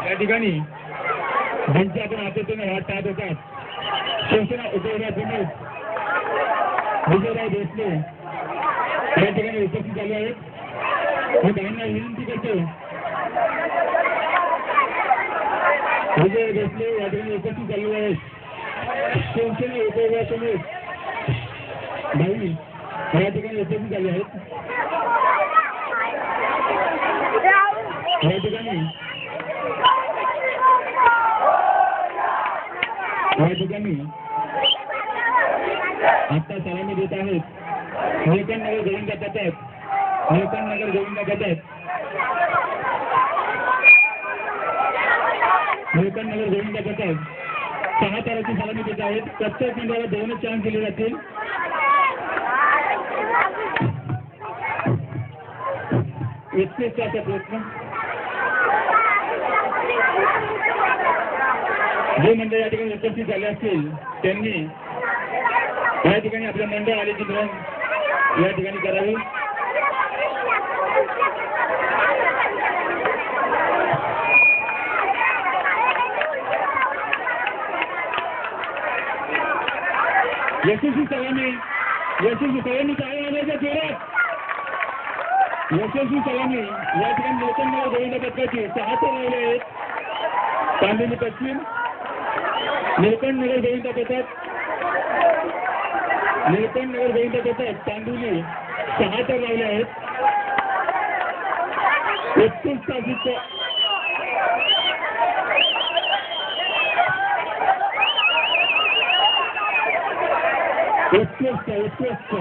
या ठिकाणी ज्यांची आपण आतून वाट पाहत होतात शिवसेना उदयनराव प्रमुख विजयराव भोसले या ठिकाणी उपस्थित झाले आहेत. मी त्यांना विनंती करतो विजय भोसले या ठिकाणी उपस्थित झालेले आहेत. शिवसेना उदयनराव प्रमुख भाई या ठिकाणी उपस्थित झाले आहेत. या ठिकाणी आता सलामी देत आहेत निळकंठनगर गोविंद पथक. निळकंठनगर गोविंद पथक निळकंठनगर गोविंद पथक 6 ताराची सलामी देत आहेत. प्रत्येक पिंडाला 2 चान्स दिले जातील. एकटेचा प्रयत्न जे मंडळ या ठिकाणी उपस्थित झाले असतील त्यांनी या ठिकाणी आपल्या मंडळ आले चित्रण या ठिकाणी करावे. यशस्वी सलामी काय आणायच्या जोरात यशस्वी सलामी या ठिकाणी निळकंठनगर गोविंद पथकाची 6 तर राहिले आहेत. तांबेली पश्चिम निळकंठनगर गोविंद पथक तांडुली 6 तर राहिले आहेत. 31 तासीचं उत्कृष्ट